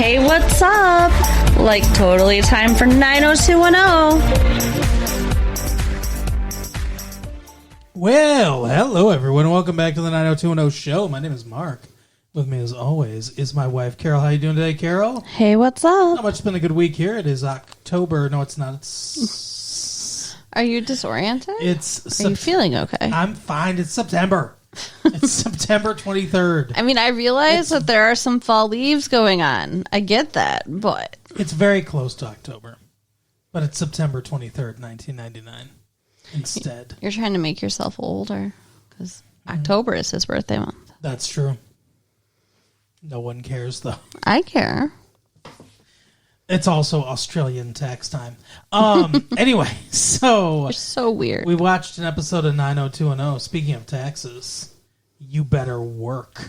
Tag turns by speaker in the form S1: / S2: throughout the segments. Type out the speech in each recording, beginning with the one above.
S1: Hey, what's up? Like, totally time for 90210.
S2: Well, hello everyone. Welcome back to the 90210 show. My name is Mark. With me as always is my wife, Carol. How you doing today, Carol?
S1: Hey, what's up?
S2: Not much. It's been a good week here. It is October. No, it's not. It's
S1: Are you disoriented?
S2: Are
S1: you feeling okay?
S2: I'm fine. It's September. It's September 23rd.
S1: I mean, I realize that there are some fall leaves going on. I get that, but
S2: It's very close to October. But it's September 23rd, 1999 instead.
S1: You're trying to make yourself older because October is his birthday month.
S2: That's true. No one cares, though.
S1: I care.
S2: It's also Australian tax time. Anyway, so
S1: You're so weird.
S2: we watched an episode of 90210. Speaking of taxes, You Better Work.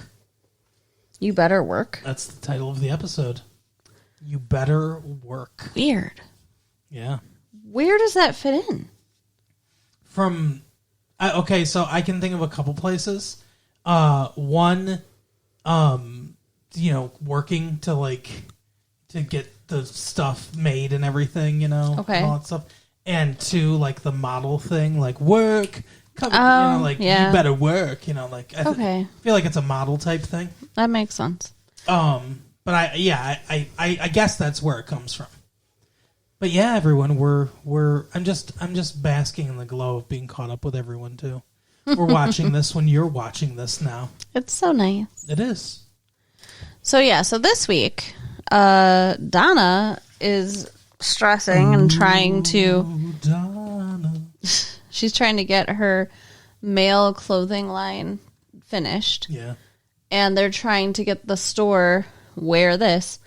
S1: You better work.
S2: That's the title of the episode. You Better Work.
S1: Weird.
S2: Yeah.
S1: Where does that fit in?
S2: Okay, so I can think of a couple places. One, working to get the stuff made and everything,
S1: Okay.
S2: and all that stuff. And two, like the model thing, like work, come,
S1: yeah.
S2: you better work, I
S1: Okay.
S2: feel like it's a model type thing.
S1: That makes sense.
S2: But I guess that's where it comes from. But yeah, everyone, I'm just basking in the glow of being caught up with everyone too. We're watching this when you're watching this now.
S1: It's so nice.
S2: It is.
S1: So this week, Donna is stressing and trying to.
S2: Donna.
S1: She's trying to get her male clothing line finished.
S2: Yeah.
S1: And they're trying to get the store Wear This.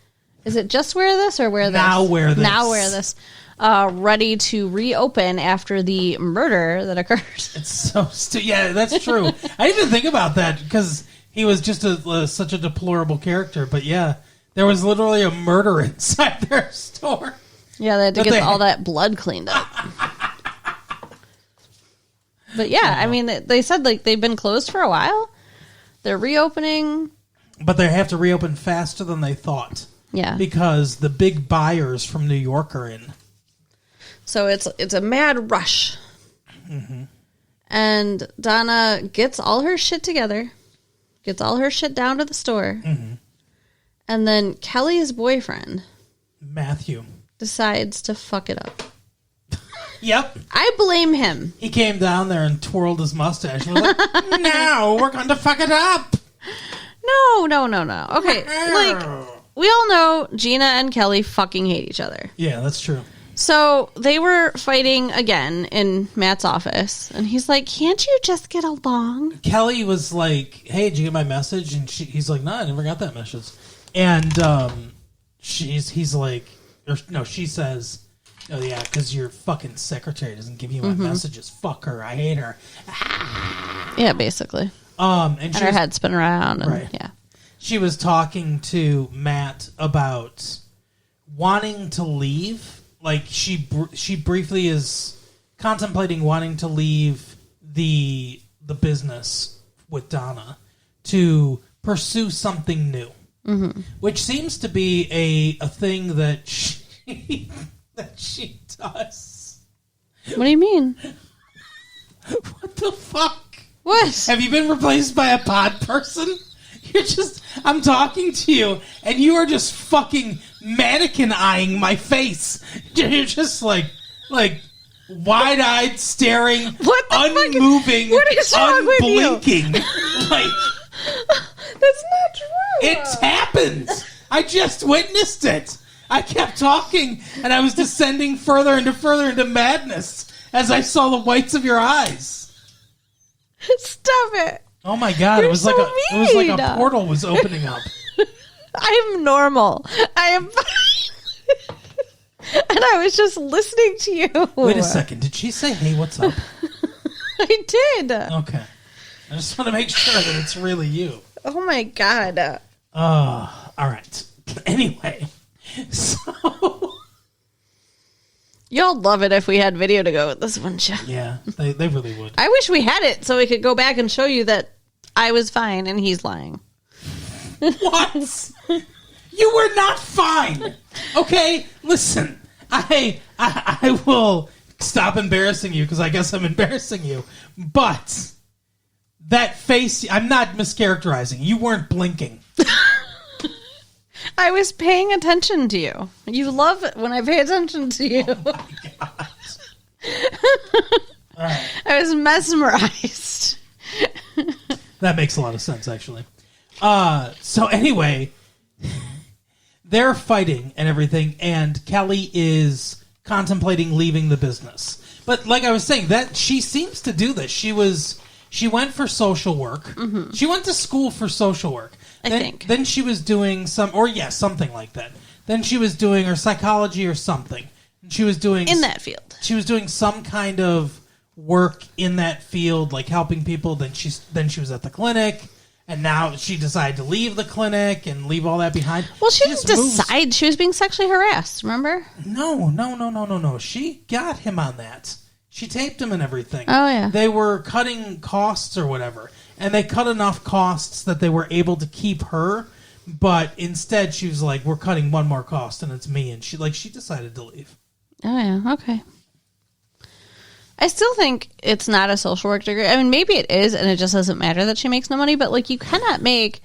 S1: Is it just Wear This or Wear This?
S2: Now Wear This.
S1: Now Wear This. Ready to reopen after the murder that occurred.
S2: It's so yeah, that's true. I didn't even think about that because he was just such a deplorable character. But yeah, there was literally a murder inside their store.
S1: Yeah, they had to get all that blood cleaned up. But yeah, I mean, they said they've been closed for a while. They're reopening.
S2: But they have to reopen faster than they thought.
S1: Yeah.
S2: Because the big buyers from New York are in.
S1: So it's a mad rush. Mm-hmm. And Donna gets all her shit together, gets all her shit down to the store. Mm-hmm. And then Kelly's boyfriend,
S2: Matthew,
S1: decides to fuck it up.
S2: Yep.
S1: I blame him.
S2: He came down there and twirled his mustache and was like, no, we're going to fuck it up.
S1: No. Okay, we all know Gina and Kelly fucking hate each other.
S2: Yeah, that's true.
S1: So they were fighting again in Matt's office, and he's like, can't you just get along?
S2: Kelly was like, hey, did you get my message? And he's like, no, I never got that message. And she says, oh, yeah, because your fucking secretary doesn't give you my messages. Fuck her. I hate her.
S1: Yeah, basically.
S2: And
S1: her head spin around. And,
S2: right.
S1: Yeah.
S2: She was talking to Matt about wanting to leave. Like, she briefly is contemplating wanting to leave the business with Donna to pursue something new. Mm-hmm. Which seems to be a thing that she does.
S1: What do you mean?
S2: What the fuck?
S1: What?
S2: Have you been replaced by a pod person? I'm talking to you, and you are just fucking mannequin-eyeing my face. You're just like wide-eyed, staring,
S1: what the
S2: unmoving,
S1: what is wrong with you?
S2: unblinking. Like,
S1: that's not true.
S2: It happens. I just witnessed it. I kept talking, and I was descending further into madness as I saw the whites of your eyes.
S1: Stop it.
S2: Oh my god,
S1: You're
S2: it was
S1: so
S2: like a
S1: mean.
S2: portal was opening up.
S1: I am normal. I am fine. And I was just listening to you.
S2: Wait a second. Did she say, hey, what's up?
S1: I did.
S2: Okay. I just want to make sure that it's really you.
S1: Oh my god.
S2: All right. Anyway, so...
S1: Y'all love it if we had video to go with this, wouldn't you?
S2: Yeah, they really would.
S1: I wish we had it so we could go back and show you that I was fine and he's lying.
S2: What? You were not fine. Okay, listen. I will stop embarrassing you because I guess I'm embarrassing you. But that face, I'm not mischaracterizing. You weren't blinking.
S1: I was paying attention to you. You love it when I pay attention to you.
S2: Oh my God. Right.
S1: I was mesmerized.
S2: That makes a lot of sense, actually. So anyway, they're fighting and everything, and Kelly is contemplating leaving the business. But like I was saying, that she seems to do this. She went for social work. Mm-hmm. She went to school for social work.
S1: I think.
S2: Then she was doing something like that. Then she was doing her psychology or something. And she was doing
S1: in that field.
S2: She was doing some kind of work in that field, like helping people. Then she was at the clinic, and now she decided to leave the clinic and leave all that behind.
S1: Well, she didn't decide. She was being sexually harassed. Remember?
S2: No. She got him on that. She taped him and everything.
S1: Oh yeah.
S2: They were cutting costs or whatever, and they cut enough costs that they were able to keep her. But instead, she was like, "We're cutting one more cost, and it's me." And she decided to leave.
S1: Oh yeah. Okay. I still think it's not a social work degree. I mean, maybe it is, and it just doesn't matter that she makes no money. But like, you cannot make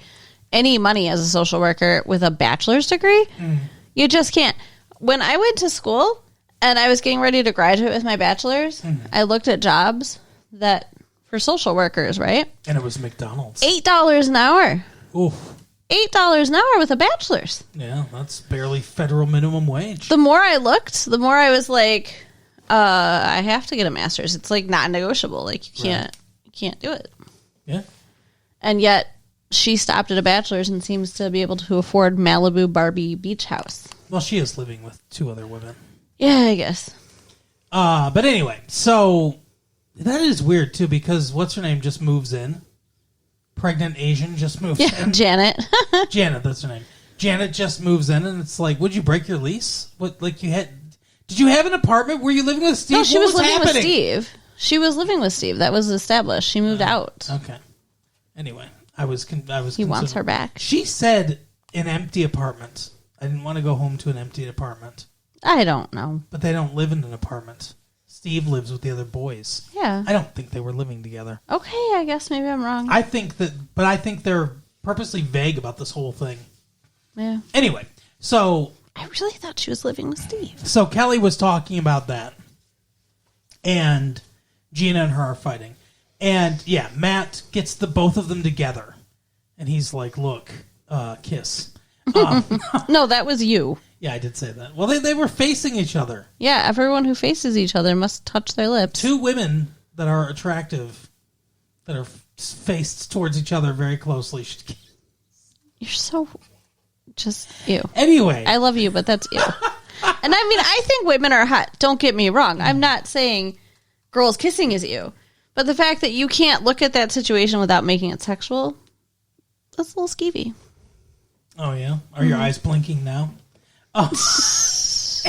S1: any money as a social worker with a bachelor's degree. You just can't. When I went to school and I was getting ready to graduate with my bachelor's, I looked at jobs that for social workers, right?
S2: And it was McDonald's.
S1: $8 an hour.
S2: Oof.
S1: $8 an hour with a bachelor's.
S2: Yeah, that's barely federal minimum wage.
S1: The more I looked, the more I was like, I have to get a master's. It's like not negotiable. Like you can't do it.
S2: Yeah.
S1: And yet she stopped at a bachelor's and seems to be able to afford Malibu Barbie beach house.
S2: Well, she is living with 2 other women.
S1: Yeah, I guess.
S2: But anyway, so that is weird too because what's her name just moves in. Pregnant Asian just moves in.
S1: Janet.
S2: Janet, that's her name. Janet just moves in, and it's like, would you break your lease? What, like you had? Did you have an apartment? Were you living with Steve?
S1: No, she was living
S2: happening?
S1: with Steve. She was living with Steve. That was established. She moved out.
S2: Okay. Anyway, I was.
S1: He wants her back.
S2: She said an empty apartment. I didn't want to go home to an empty apartment.
S1: I don't know.
S2: But they don't live in an apartment. Steve lives with the other boys.
S1: Yeah.
S2: I don't think they were living together.
S1: Okay, I guess maybe I'm wrong.
S2: I think they're purposely vague about this whole thing.
S1: Yeah.
S2: Anyway, so
S1: I really thought she was living with Steve.
S2: So Kelly was talking about that, and Gina and her are fighting, and yeah, Matt gets the both of them together, and he's like, "Look, kiss."
S1: No, that was you.
S2: Yeah, I did say that. Well, they were facing each other.
S1: Yeah, everyone who faces each other must touch their lips.
S2: 2 women that are attractive, that are faced towards each other very closely.
S1: You're so just ew.
S2: Anyway.
S1: I love you, but that's ew. And I mean, I think women are hot. Don't get me wrong. I'm not saying girls kissing is ew. But the fact that you can't look at that situation without making it sexual, that's a little skeevy.
S2: Oh, yeah? Are your eyes blinking now? Oh.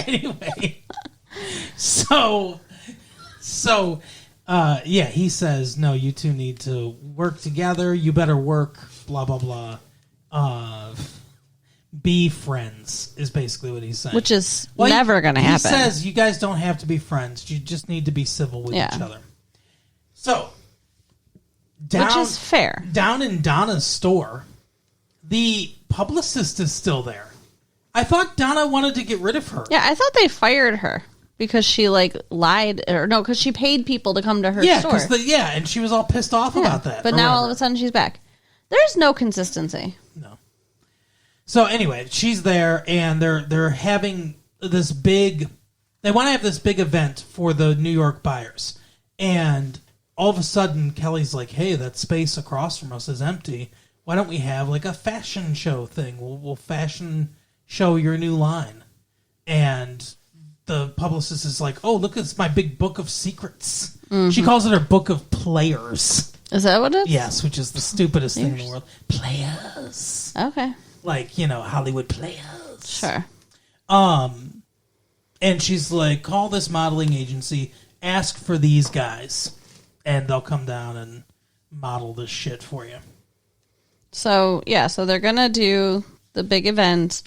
S2: Anyway. So, yeah, he says, no, you two need to work together. You better work, blah, blah, blah. Be friends is basically what he's saying.
S1: Which is never going to happen.
S2: He says you guys don't have to be friends. You just need to be civil with each other. So,
S1: which is fair.
S2: Down in Donna's store, the publicist is still there. I thought Donna wanted to get rid of her.
S1: Yeah, I thought they fired her because she lied, or no, because she paid people to come to her store.
S2: And she was all pissed off about that.
S1: But now all of a sudden she's back. There's no consistency.
S2: No. So anyway, she's there, and they're having this big. They want to have this big event for the New York buyers, and all of a sudden Kelly's like, "Hey, that space across from us is empty. Why don't we have like a fashion show thing? We'll fashion show your new line." And the publicist is like, "Oh, look, it's my big book of secrets." Mm-hmm. She calls it her book of players.
S1: Is that what it is?
S2: Yes, which is the stupidest thing in the world. Players.
S1: Okay.
S2: Like, Hollywood players.
S1: Sure.
S2: And she's like, call this modeling agency, ask for these guys, and they'll come down and model this shit for you.
S1: So, yeah, so they're going to do the big event,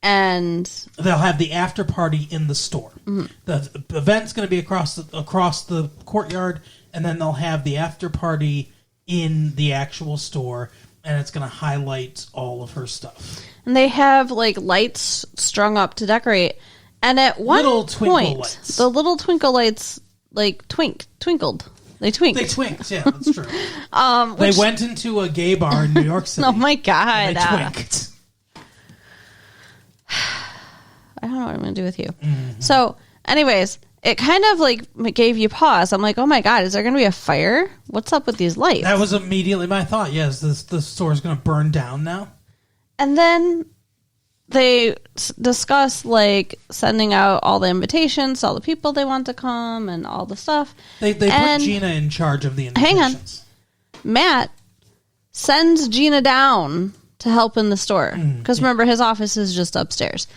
S1: and
S2: they'll have the after party in the store. Mm-hmm. The event's going to be across the courtyard, and then they'll have the after party in the actual store, and it's going to highlight all of her stuff.
S1: And they have like lights strung up to decorate. And at one point, the little twinkle lights like twinkled. They twinked.
S2: They twinked, yeah, that's true. They went into a gay bar in New York City.
S1: Oh my God.
S2: And they twinked.
S1: I don't know what I'm going to do with you. Mm-hmm. So, anyways, it kind of like gave you pause. I'm like, oh my God, is there going to be a fire? What's up with these lights?
S2: That was immediately my thought. Yes, the store's going to burn down now. And
S1: then they discuss like sending out all the invitations to all the people they want to come and all the stuff.
S2: They put Gina in charge of the invitations.
S1: Hang on. Matt sends Gina down to help in the store. Because remember, his office is just upstairs.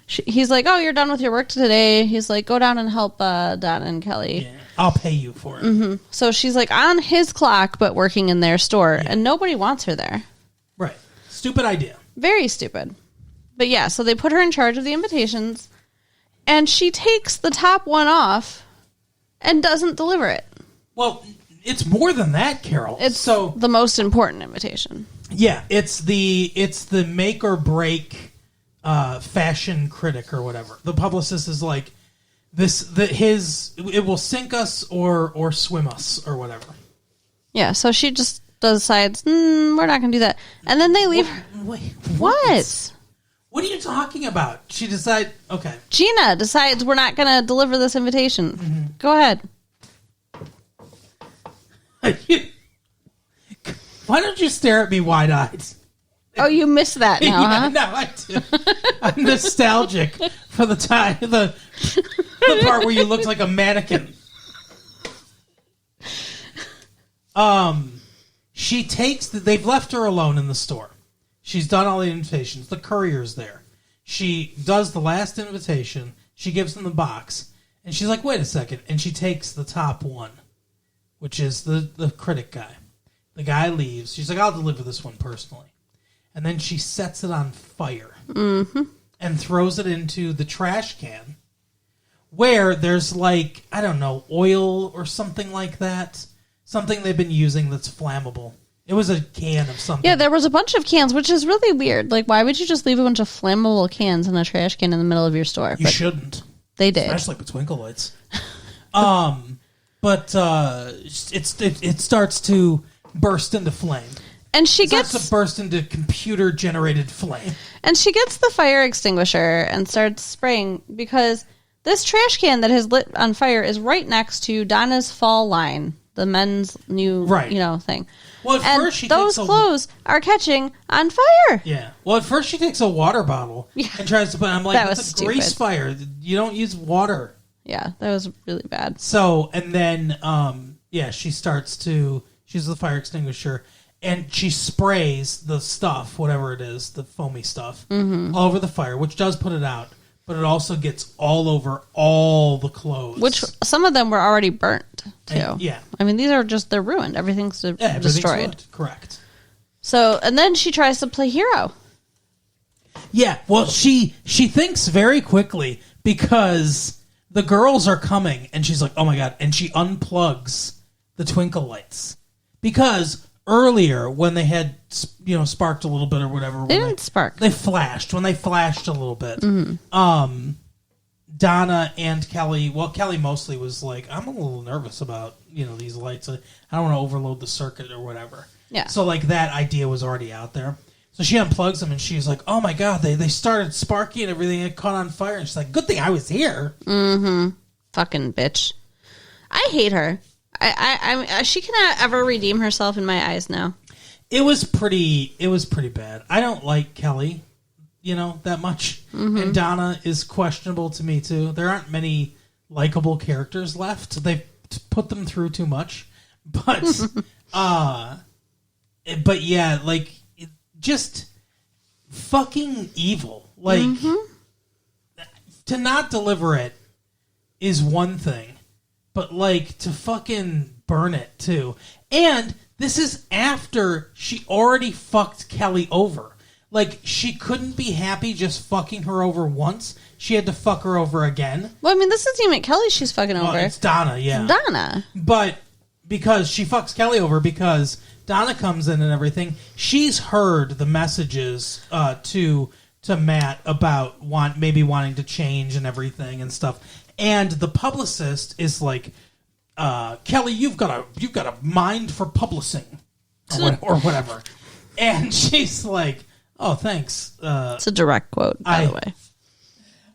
S1: He's like, oh, you're done with your work today. He's like, go down and help Donna and Kelly.
S2: Yeah, I'll pay you for it.
S1: Mm-hmm. So she's like on his clock, but working in their store. Yeah. And nobody wants her there.
S2: Right. Stupid idea.
S1: Very stupid. But yeah, so they put her in charge of the invitations. And she takes the top one off and doesn't deliver it.
S2: Well, it's more than that, Carol.
S1: It's the most important invitation.
S2: Yeah, it's the make or break fashion critic or whatever. The publicist is like, it will sink us or swim us or whatever.
S1: Yeah, so she just decides, we're not going to do that. And then they leave her.
S2: Wait,
S1: what?
S2: What are you talking about? She decides, okay.
S1: Gina decides we're not going to deliver this invitation. Mm-hmm. Go ahead.
S2: Why don't you stare at me wide-eyed?
S1: Oh, you missed that now,
S2: yeah,
S1: huh?
S2: No, I do. I'm nostalgic for the time, the part where you looked like a mannequin. She takes they've left her alone in the store. She's done all the invitations. The courier's there. She does the last invitation. She gives him the box, and she's like, "Wait a second!" And she takes the top one, which is the critic guy. The guy leaves. She's like, "I'll deliver this one personally." And then she sets it on fire and throws it into the trash can where there's like, I don't know, oil or something like that. Something they've been using that's flammable. It was a can of something.
S1: Yeah, there was a bunch of cans, which is really weird. Like, why would you just leave a bunch of flammable cans in a trash can in the middle of your store?
S2: You shouldn't.
S1: They did.
S2: Especially with twinkle lights. But it starts to burst into flame.
S1: And she gets
S2: to burst into computer-generated flame.
S1: And she gets the fire extinguisher and starts spraying because this trash can that has lit on fire is right next to Donna's fall line, the men's new, thing.
S2: Well, at first she
S1: those clothes are catching on fire.
S2: Yeah. Well, at first she takes a water bottle and tries to put. I'm like, that's a grease fire. You don't use water.
S1: Yeah, that was really bad.
S2: So, and then, she starts to. She's the fire extinguisher. And she sprays the stuff, whatever it is, the foamy stuff, all over the fire, which does put it out. But it also gets all over all the clothes.
S1: Which some of them were already burnt, too.
S2: And, yeah.
S1: I mean, these are they're ruined. Everything's destroyed.
S2: Ruined. Correct.
S1: So, and then she tries to play hero.
S2: Yeah, well, she thinks very quickly because the girls are coming, and she's like, oh my God. And she unplugs the twinkle lights. Because earlier, when they had, sparked a little bit or whatever.
S1: They didn't spark.
S2: They flashed. When they flashed a little bit. Mm-hmm. Donna and Kelly, Kelly mostly was like, I'm a little nervous about, these lights. I don't want to overload the circuit or whatever.
S1: Yeah.
S2: So, that idea was already out there. So she unplugs them, and she's like, oh my God, they started sparking and everything. It caught on fire. And she's like, good thing I was here.
S1: Mm-hmm. Fucking bitch. I hate her. I she cannot ever redeem herself in my eyes now.
S2: It was pretty bad. I don't like Kelly, that much. Mm-hmm. And Donna is questionable to me too. There aren't many likable characters left. They've put them through too much. But yeah, just fucking evil. To not deliver it is one thing. But, to fucking burn it, too. And this is after she already fucked Kelly over. Like, she couldn't be happy just fucking her over once. She had to fuck her over again.
S1: Well, I mean, this isn't even Kelly she's fucking over.
S2: It's Donna, yeah.
S1: It's Donna.
S2: But because she fucks Kelly over because Donna comes in and everything, she's heard the messages to Matt about maybe wanting to change and everything and stuff. And the publicist is like, Kelly, you've got a mind for publishing or whatever. And she's like, oh, thanks.
S1: It's a direct quote, by the way.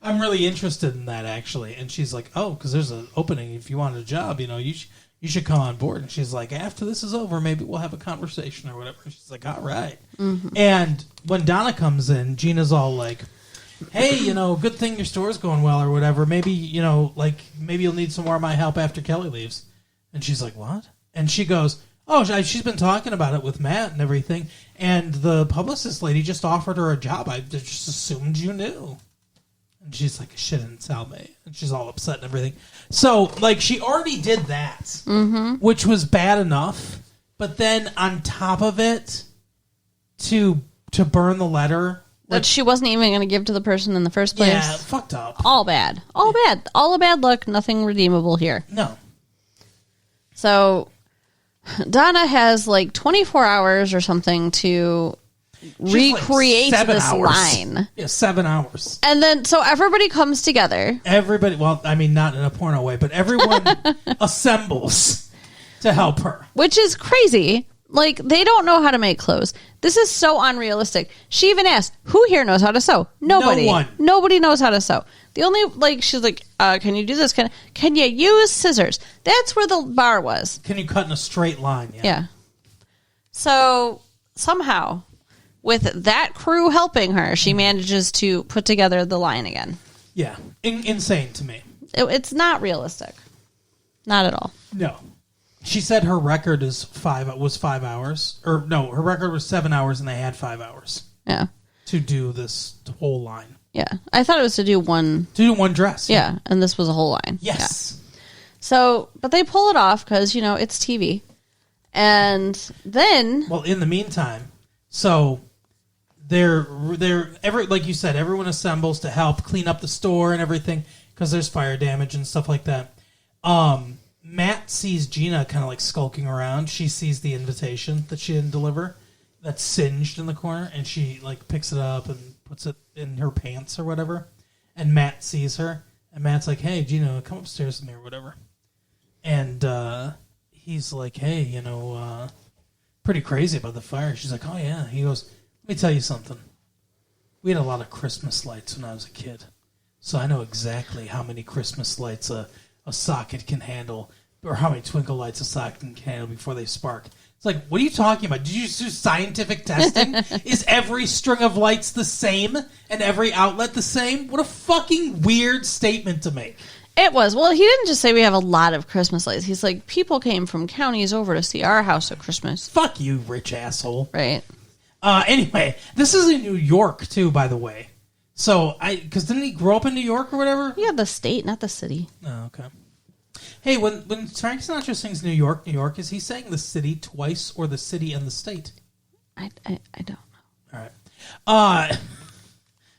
S2: I'm really interested in that, actually. And she's like, oh, because there's an opening. If you want a job, you should come on board. And she's like, after this is over, maybe we'll have a conversation or whatever. And she's like, all right. Mm-hmm. And when Donna comes in, Gina's all like, hey, good thing your store's going well or whatever. Maybe, maybe you'll need some more of my help after Kelly leaves. And she's like, what? And she goes, oh, she's been talking about it with Matt and everything. And the publicist lady just offered her a job. I just assumed you knew. And she's like, she didn't tell me. And she's all upset and everything. So, she already did that, which was bad enough. But then on top of it, to burn the letter
S1: that she wasn't even going to give to the person in the first place.
S2: Yeah, fucked up.
S1: All bad. All bad. All a bad look. Nothing redeemable here.
S2: No.
S1: So Donna has 24 hours or something to recreate this line.
S2: Yeah, 7 hours.
S1: And then, so everybody comes together.
S2: Everybody, well, I mean, not in a porno way, but everyone assembles to help her.
S1: Which is crazy. They don't know how to make clothes. This is so unrealistic. She even asked, who here knows how to sew? Nobody.
S2: No one.
S1: Nobody knows how to sew. The only, she's like, can you do this? Can you use scissors? That's where the bar was.
S2: Can you cut in a straight line?
S1: Yeah. So, somehow, with that crew helping her, she manages to put together the line again.
S2: Yeah. Insane to me.
S1: It's not realistic. Not at all.
S2: No. She said her record was 5 hours. Or, no, her record was 7 hours and they had 5 hours.
S1: Yeah.
S2: To do this whole line.
S1: Yeah. I thought it was to do one.
S2: To do one dress.
S1: Yeah. And this was a whole line.
S2: Yes.
S1: Yeah. So, but they pull it off because, it's TV. And then.
S2: Well, in the meantime, so they're like you said, everyone assembles to help clean up the store and everything because there's fire damage and stuff like that. Matt sees Gina kind of skulking around. She sees the invitation that she didn't deliver that's singed in the corner, and she picks it up and puts it in her pants or whatever. And Matt sees her, and Matt's like, hey, Gina, come upstairs with me or whatever. And he's like, hey, pretty crazy about the fire. She's like, oh, yeah. He goes, let me tell you something. We had a lot of Christmas lights when I was a kid, so I know exactly how many Christmas lights a socket can handle, or how many twinkle lights a socket can handle before they spark. It's like, what are you talking about? Did you do scientific testing? Is every string of lights the same and every outlet the same? What a fucking weird statement to make.
S1: It was. Well, he didn't just say we have a lot of Christmas lights. He's like, people came from counties over to see our house at Christmas.
S2: Fuck you, rich asshole.
S1: Right.
S2: Anyway, this is in New York, too, by the way. So, because didn't he grow up in New York or whatever?
S1: Yeah, the state, not the city.
S2: Oh, okay. Hey, when Frank Sinatra sings New York, is he saying the city twice or the city and the state?
S1: I don't know.
S2: All right.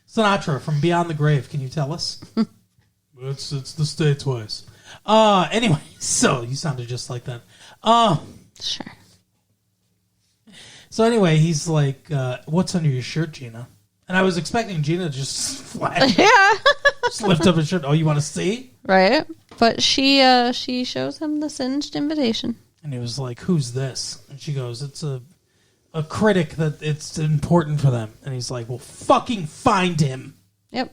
S2: Sinatra from Beyond the Grave, can you tell us? It's the state twice. Anyway, so you sounded just like that.
S1: Sure.
S2: So anyway, he's like, what's under your shirt, Gina? And I was expecting Gina to just flat.
S1: Yeah.
S2: Just lift up his shirt. Oh, you want to see?
S1: Right. But she shows him the singed invitation.
S2: And he was like, who's this? And she goes, it's a critic that it's important for them. And he's like, well, fucking find him.
S1: Yep.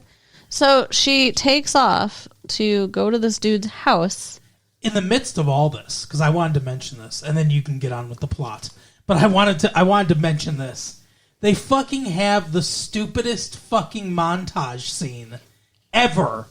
S1: So she takes off to go to this dude's house.
S2: In the midst of all this, because I wanted to mention this, and then you can get on with the plot. But I wanted to mention this. They fucking have the stupidest fucking montage scene ever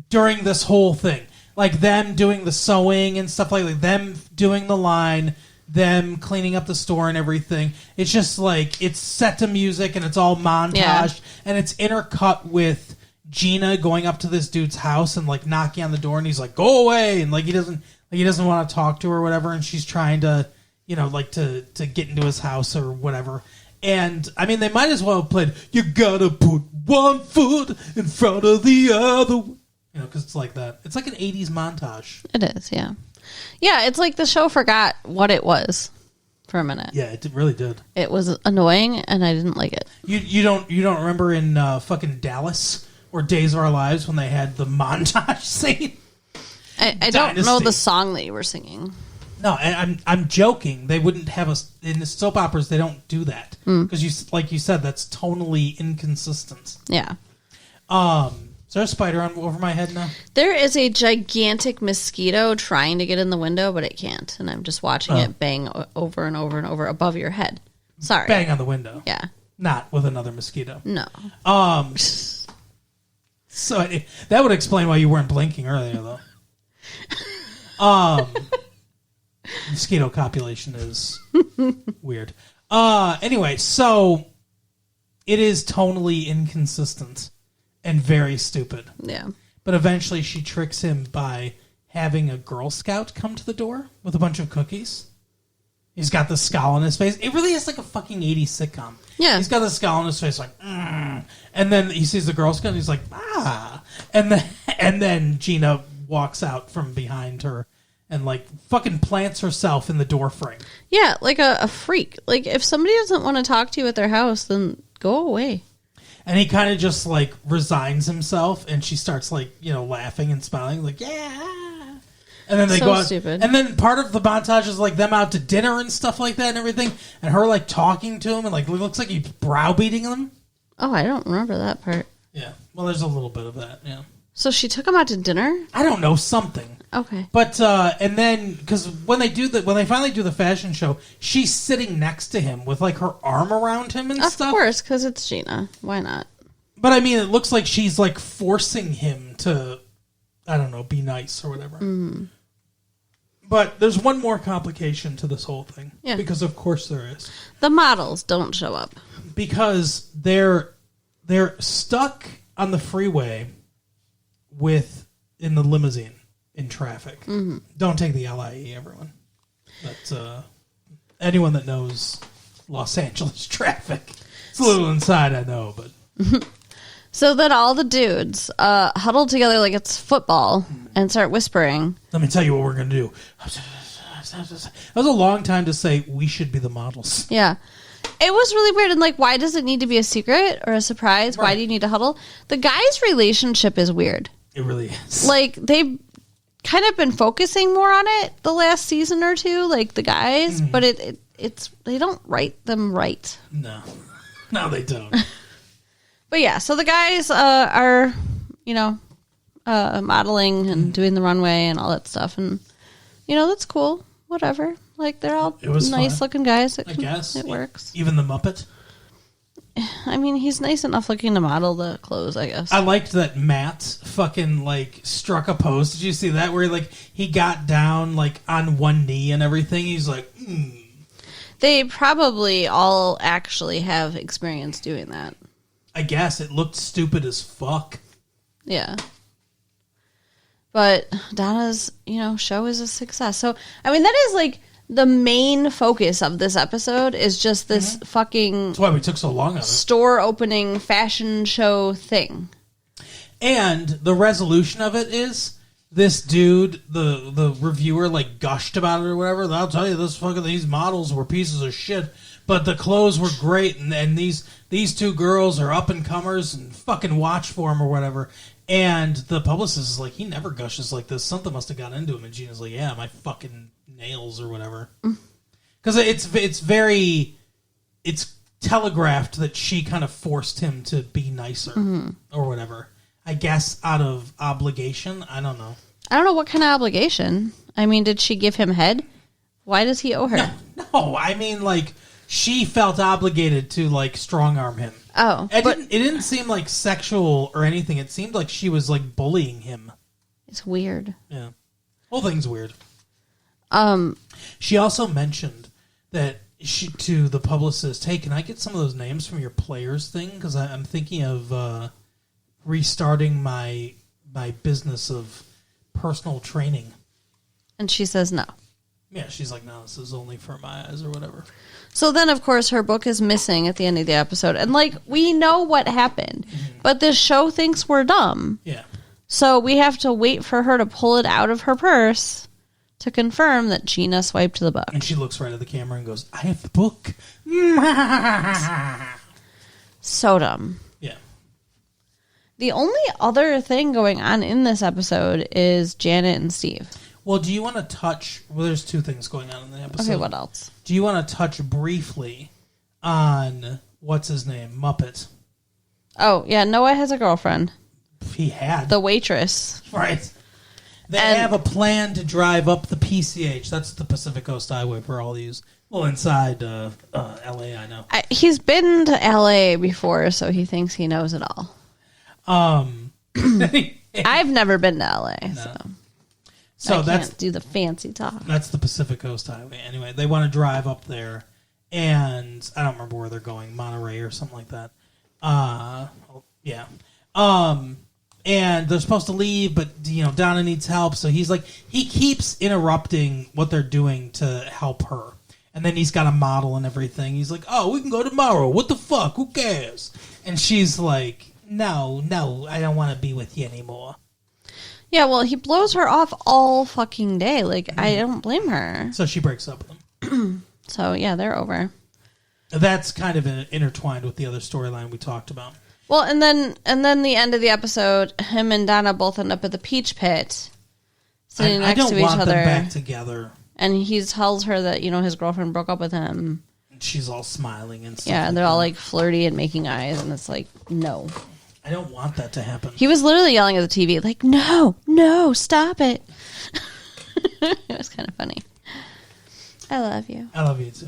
S2: during this whole thing. Like them doing the sewing and stuff like that. Them doing the line, them cleaning up the store and everything. It's just it's set to music and it's all montaged. And it's intercut with Gina going up to this dude's house and knocking on the door and he's like, go away. And he doesn't want to talk to her or whatever. And she's trying to, to get into his house or whatever. And, I mean, they might as well have played, you gotta put one foot in front of the other. You know, because it's like that. It's like an 80s montage.
S1: It is, yeah. Yeah, it's like the show forgot what it was for a minute.
S2: Yeah, it really did.
S1: It was annoying, and I didn't like it.
S2: You don't remember in fucking Dallas or Days of Our Lives when they had the montage scene?
S1: I don't know the song that you were singing.
S2: No, and I'm joking. They wouldn't have in the soap operas. They don't do that because like you said, that's tonally inconsistent.
S1: Yeah.
S2: Is there a spider over my head now?
S1: There is a gigantic mosquito trying to get in the window, but it can't, and I'm just watching it bang over and over and over above your head. Sorry.
S2: Bang on the window.
S1: Yeah.
S2: Not with another mosquito.
S1: No.
S2: So that would explain why you weren't blinking earlier, though. Mosquito copulation is weird. Anyway, so it is tonally inconsistent and very stupid.
S1: Yeah.
S2: But eventually she tricks him by having a Girl Scout come to the door with a bunch of cookies. He's got the scowl on his face. It really is like a fucking 80s sitcom.
S1: Yeah.
S2: He's got the scowl on his face like, and then he sees the Girl Scout and he's like, ah. And then Gina walks out from behind her and like fucking plants herself in the door frame.
S1: Yeah, like a freak. Like if somebody doesn't want to talk to you at their house, then go away.
S2: And he kind of just like resigns himself, and she starts like, you know, laughing and smiling, like, yeah. And then they go out.
S1: Stupid.
S2: And then part of the montage is like them out to dinner and stuff like that and everything, and her like talking to him and like it looks like he's browbeating them.
S1: Oh, I don't remember that part.
S2: Yeah. Well, there's a little bit of that. Yeah.
S1: So she took him out to dinner?
S2: I don't know, something.
S1: Okay.
S2: But and then because when they finally do the fashion show, she's sitting next to him with like her arm around him and stuff.
S1: Of course, because it's Gina. Why not?
S2: But I mean, it looks like she's like forcing him to, I don't know, be nice or whatever. Mm. But there's one more complication to this whole thing.
S1: Yeah.
S2: Because of course there is.
S1: The models don't show up.
S2: Because they're stuck on the freeway in the limousine in traffic. Mm-hmm. Don't take the LIE, everyone. But anyone that knows Los Angeles traffic, it's a little inside, I know, but.
S1: So then all the dudes huddle together like it's football and start whispering.
S2: Let me tell you what we're going to do. That was a long time to say we should be the models.
S1: Yeah. It was really weird. And like, why does it need to be a secret or a surprise? Right. Why do you need to huddle? The guys' relationship is weird.
S2: It really is.
S1: Like, they've kind of been focusing more on it the last season or two, like the guys, but it's they don't write them right.
S2: No, they don't.
S1: But yeah, so the guys are, you know, modeling and doing the runway and all that stuff, and you know that's cool. Whatever, like they're all nice looking guys. I guess it works.
S2: Even the Muppet.
S1: I mean, he's nice enough looking to model the clothes, I guess.
S2: I liked that Matt fucking like struck a pose. Did you see that where he got down like on one knee and everything? He's like,
S1: They probably all actually have experience doing that.
S2: I guess it looked stupid as fuck.
S1: Yeah. But Donna's, show is a success. So, I mean, that is like the main focus of this episode is just this fucking...
S2: That's why we took so long on it.
S1: Store opening fashion show thing.
S2: And the resolution of it is this dude, the reviewer, like gushed about it or whatever. I'll tell you, these models were pieces of shit, but the clothes were great, and these two girls are up and comers, and fucking watch for them or whatever. And the publicist is like, he never gushes like this. Something must have got into him. And Gina's like, yeah, my fucking nails or whatever. Because it's telegraphed that she kind of forced him to be nicer or whatever. I guess out of obligation. I don't know.
S1: I don't know what kind of obligation. I mean, did she give him head? Why does he owe her?
S2: No, I mean, like, she felt obligated to, like, strong-arm him.
S1: Oh.
S2: It didn't seem like sexual or anything. It seemed like she was, like, bullying him.
S1: It's weird.
S2: Yeah. Whole thing's weird. She also mentioned that to the publicist, hey, can I get some of those names from your players thing? Because I'm thinking of restarting my business of personal training.
S1: And she says no.
S2: Yeah, she's like, no, this is only for my eyes or whatever.
S1: So then, of course, her book is missing at the end of the episode. And, like, we know what happened. But this show thinks we're dumb.
S2: Yeah.
S1: So we have to wait for her to pull it out of her purse to confirm that Gina swiped the book.
S2: And she looks right at the camera and goes, I have the book.
S1: So dumb.
S2: Yeah.
S1: The only other thing going on in this episode is Janet and Steve.
S2: Well, do you want to touch... Well, there's two things going on in the episode.
S1: Okay, what else?
S2: Do you want to touch briefly on, what's his name, Muppet?
S1: Oh, yeah, Noah has a girlfriend.
S2: He had.
S1: The waitress.
S2: Right. They have a plan to drive up the PCH. That's the Pacific Coast Highway for all these. Well, inside L.A., I know.
S1: He's been to L.A. before, so he thinks he knows it all. I've never been to L.A.,
S2: No.
S1: so
S2: that's
S1: can't do the fancy talk.
S2: That's the Pacific Coast Highway. Anyway, they want to drive up there, and I don't remember where they're going, Monterey or something like that. Yeah. And they're supposed to leave, but Donna needs help, so he keeps interrupting what they're doing to help her. And then he's got a model and everything. He's like, "Oh, we can go tomorrow. What the fuck? Who cares?" And she's like, "No, I don't want to be with you anymore."
S1: Yeah, well, he blows her off all fucking day. Like, I don't blame her.
S2: So she breaks up with him.
S1: So, yeah, they're over.
S2: That's kind of intertwined with the other storyline we talked about.
S1: Well, and then the end of the episode, him and Donna both end up at the Peach Pit, sitting next to each other.
S2: I don't want them back together.
S1: And he tells her that, his girlfriend broke up with him.
S2: And she's all smiling and stuff.
S1: Yeah, and they're all, like, flirty and making eyes, and it's like, no.
S2: I don't want that to happen.
S1: He was literally yelling at the TV, like, no, stop it. It was kind of funny. I love you.
S2: I love you, too.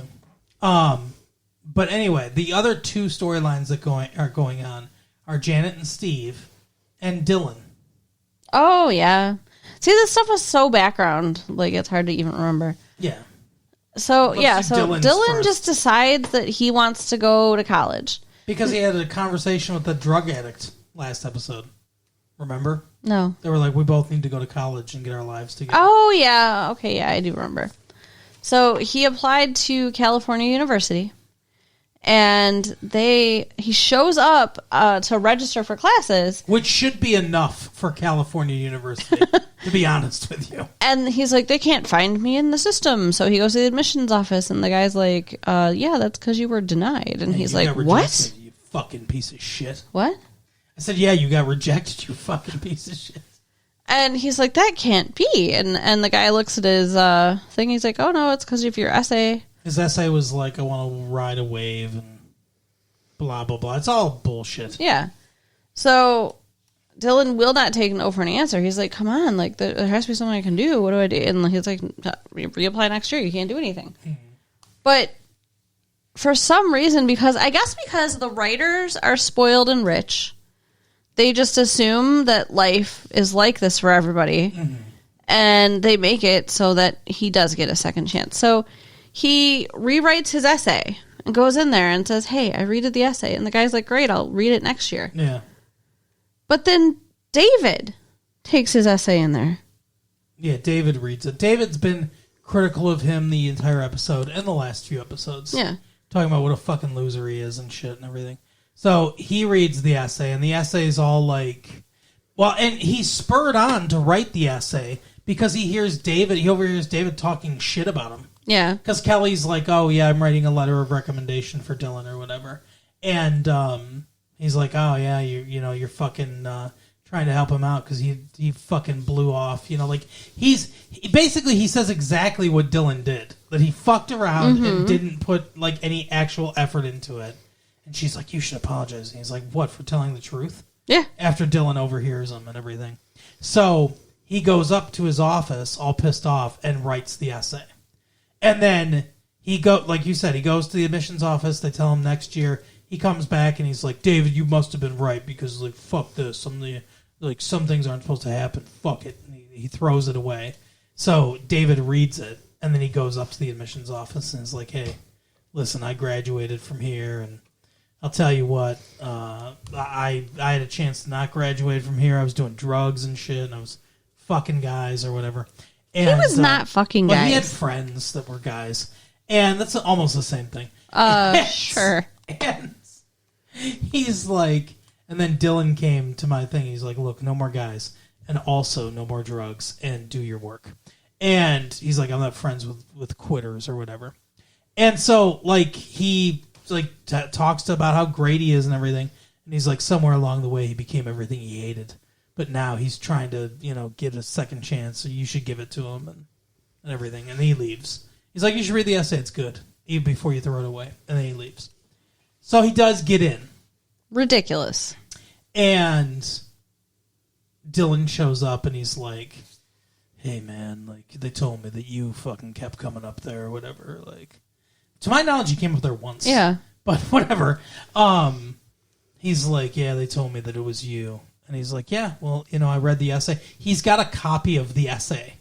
S2: But anyway, the other two storylines that are going on are Janet and Steve and Dylan.
S1: Oh, yeah. See, this stuff was so background, like, it's hard to even remember.
S2: Yeah.
S1: So,
S2: Let's do Dylan's
S1: Dylan
S2: first.
S1: just decides that he wants to go to college.
S2: Because he had a conversation with the drug addict last episode. Remember?
S1: No.
S2: They were like, we both need to go to college and get our lives together.
S1: Oh, yeah. Okay, yeah, I do remember. So he applied to California University, and he shows up to register for classes.
S2: Which should be enough for California University, to be honest with you.
S1: And he's like, they can't find me in the system. So he goes to the admissions office, and the guy's like, yeah, that's because you were denied. And he's like, what?
S2: You fucking piece of shit.
S1: What?
S2: I said, yeah, you got rejected, you fucking piece of shit.
S1: And he's like, that can't be. And the guy looks at his thing. He's like, oh, no, it's because of your essay.
S2: His essay was like, I want to ride a wave and blah, blah, blah. It's all bullshit.
S1: Yeah. So Dylan will not take no for an answer. He's like, come on, like there has to be something I can do. What do I do? And he's like, reapply next year. You can't do anything. Mm-hmm. But for some reason, because the writers are spoiled and rich, they just assume that life is like this for everybody. Mm-hmm. And they make it so that he does get a second chance. So he rewrites his essay and goes in there and says, hey, I redid the essay. And the guy's like, great, I'll read it next year.
S2: Yeah.
S1: But then David takes his essay in there.
S2: Yeah, David reads it. David's been critical of him the entire episode and the last few episodes.
S1: Yeah.
S2: Talking about what a fucking loser he is and shit and everything. So he reads the essay, and the essay is all like... Well, and he's spurred on to write the essay because he overhears David talking shit about him.
S1: Yeah.
S2: Because Kelly's like, oh, yeah, I'm writing a letter of recommendation for Dylan or whatever. And he's like, oh, yeah, you're fucking trying to help him out because he fucking blew off. Like, he says exactly what Dylan did. That he fucked around and didn't put, like, any actual effort into it. And she's like, you should apologize. And he's like, what, for telling the truth?
S1: Yeah.
S2: After Dylan overhears him and everything. So he goes up to his office all pissed off and writes the essay. And then like you said, he goes to the admissions office. They tell him next year. He comes back and he's like, David, you must have been right because, like, fuck this. Some things aren't supposed to happen. Fuck it. And he throws it away. So David reads it, and then he goes up to the admissions office and is like, hey, listen, I graduated from here, and I'll tell you what, I had a chance to not graduate from here. I was doing drugs and shit, and I was fucking guys or whatever.
S1: And, he was not fucking guys.
S2: Well, he had friends that were guys. And that's almost the same thing.
S1: Sure.
S2: And he's like, and then Dylan came to my thing. He's like, look, no more guys. And also no more drugs. And do your work. And he's like, I'm not friends with quitters or whatever. And so, like, he like talks about how great he is and everything. And he's like, somewhere along the way, he became everything he hated. But now he's trying to, get a second chance. So you should give it to him and everything. And he leaves. He's like, you should read the essay. It's good. Even before you throw it away. And then he leaves. So he does get in.
S1: Ridiculous.
S2: And Dylan shows up and he's like, hey, man, like, they told me that you fucking kept coming up there or whatever. Like, to my knowledge, he came up there once.
S1: Yeah.
S2: But whatever. He's like, yeah, they told me that it was you. And he's like, yeah, well, I read the essay. He's got a copy of the essay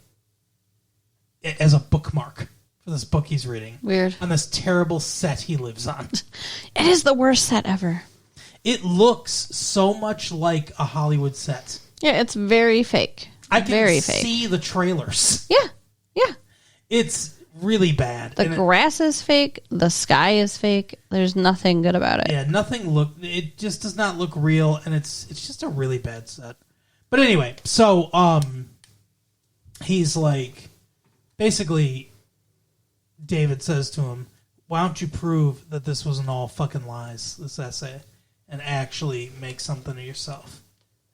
S2: as a bookmark for this book he's reading.
S1: Weird.
S2: On this terrible set he lives on.
S1: It is the worst set ever.
S2: It looks so much like a Hollywood set.
S1: Yeah, it's very fake.
S2: I can see the trailers.
S1: Yeah, yeah.
S2: It's really bad.
S1: The grass is fake. The sky is fake. There's nothing good about it.
S2: Yeah, it just does not look real, and it's just a really bad set. But anyway, so he's like, basically, David says to him, why don't you prove that this wasn't all fucking lies, this essay, and actually make something of yourself?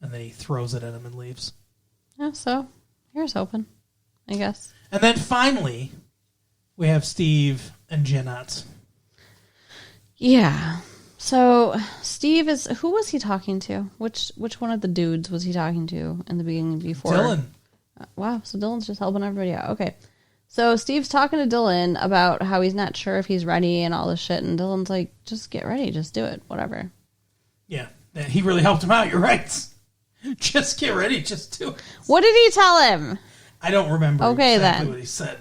S2: And then he throws it at him and leaves.
S1: Yeah, so here's hoping, I guess.
S2: And then finally, we have Steve and Jeanette.
S1: Yeah. So Steve is... Who was he talking to? Which one of the dudes was he talking to in the beginning before?
S2: Dylan.
S1: Wow, so Dylan's just helping everybody out. Okay. So Steve's talking to Dylan about how he's not sure if he's ready and all this shit, and Dylan's like, just get ready, just do it, whatever.
S2: Yeah, he really helped him out, you're right. Just get ready, just do it.
S1: What did he tell him?
S2: I don't remember exactly what he said,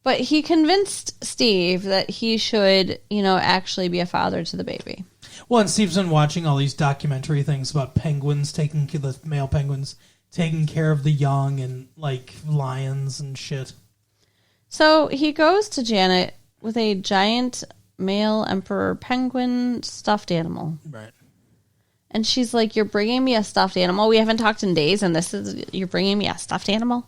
S1: But he convinced Steve that he should, actually be a father to the baby.
S2: Well, and Steve's been watching all these documentary things about penguins, the male penguins, taking care of the young and, like, lions and shit.
S1: So he goes to Janet with a giant male emperor penguin stuffed animal.
S2: Right.
S1: And she's like, you're bringing me a stuffed animal? We haven't talked in days, and you're bringing me a stuffed animal?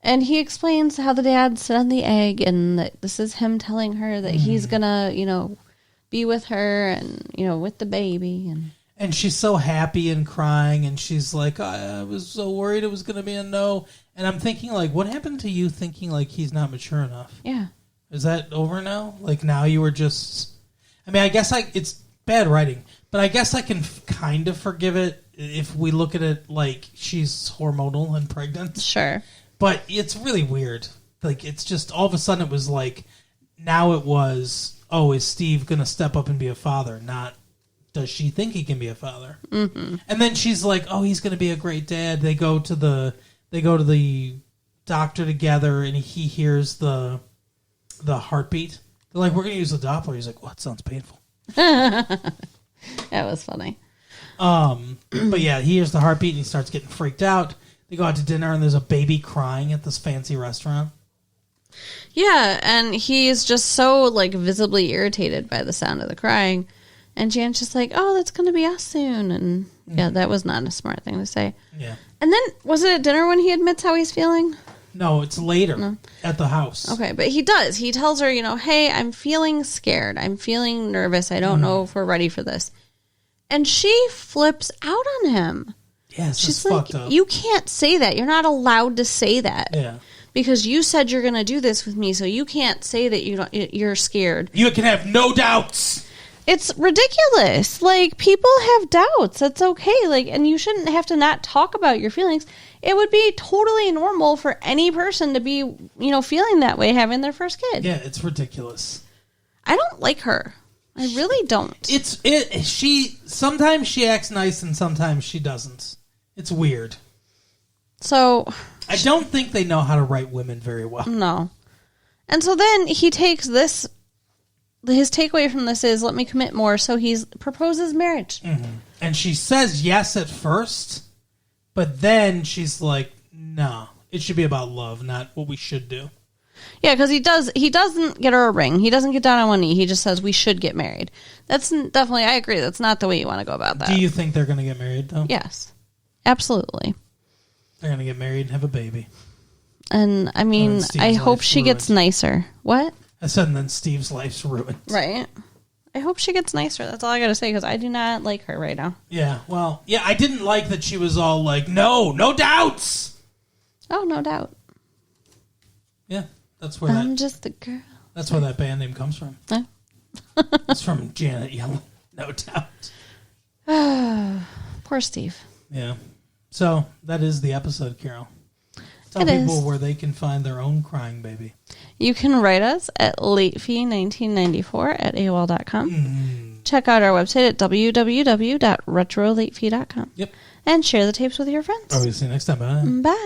S1: And he explains how the dad sit on the egg, and that this is him telling her that he's going to, be with her and, with the baby.
S2: And she's so happy and crying, and she's like, I was so worried it was going to be a no. And I'm thinking, like, what happened to you thinking, like, he's not mature enough?
S1: Yeah.
S2: Is that over now? Like, now you were just... I mean, I guess it's bad writing, but I guess I can kind of forgive it if we look at it like she's hormonal and pregnant.
S1: Sure.
S2: But it's really weird. Like, it's just all of a sudden it was like, now it was, oh, is Steve going to step up and be a father? Not, does she think he can be a father? Mm-hmm. And then she's like, oh, he's going to be a great dad. They go to the doctor together, and he hears the heartbeat. They're like, we're going to use the Doppler. He's like, well, that sounds painful.
S1: That was funny.
S2: But yeah, he hears the heartbeat and he starts getting freaked out. They go out to dinner and there's a baby crying at this fancy restaurant.
S1: Yeah, and he's just so, like, visibly irritated by the sound of the crying. And Jan's just like, oh, that's going to be us soon. And yeah, that was not a smart thing to say.
S2: Yeah.
S1: And then, was it at dinner when he admits how he's feeling?
S2: No, it's later at the house.
S1: Okay, but he does. He tells her, hey, I'm feeling scared. I'm feeling nervous. I don't know if we're ready for this. And she flips out on him.
S2: Yes,
S1: she's like, fucked up. You can't say that. You're not allowed to say that.
S2: Yeah.
S1: Because you said you're going to do this with me, so you can't say that you're scared.
S2: You can have no doubts.
S1: It's ridiculous. Like, people have doubts. That's okay. Like, and you shouldn't have to not talk about your feelings. It would be totally normal for any person to be, feeling that way having their first kid.
S2: Yeah, it's ridiculous.
S1: I don't like her. I really don't.
S2: Sometimes she acts nice and sometimes she doesn't. It's weird.
S1: So
S2: I don't think they know how to write women very well.
S1: No. And so then he takes this. His takeaway from this is, let me commit more. So he proposes marriage.
S2: Mm-hmm. And she says yes at first, but then she's like, no, It should be about love, not what we should do.
S1: Yeah, because he doesn't get her a ring. He doesn't get down on one knee. He just says we should get married. That's definitely, I agree. That's not the way you want to go about that.
S2: Do you think they're going to get married, though?
S1: Yes. Absolutely.
S2: They're going to get married and have a baby.
S1: And, I mean, I hope she gets nicer. What?
S2: I said, and then Steve's life's ruined.
S1: Right. I hope she gets nicer. That's all I got to say, because I do not like her right now.
S2: Yeah, well, yeah, I didn't like that she was all like, no doubts.
S1: Oh, no doubt.
S2: Yeah, that's where
S1: I'm just a girl.
S2: That's where that band name comes from.
S1: Huh?
S2: It's from Janet Yellen, no doubt.
S1: Poor Steve.
S2: Yeah. So, that is the episode, Carol. Tell
S1: It
S2: people
S1: is.
S2: where they can find their own crying baby.
S1: You can write us at latefee1994@AOL.com. Check out our website at www.retrolatefee.com.
S2: Yep.
S1: And share the tapes with your friends.
S2: All right, see you next time. Bye.
S1: Bye.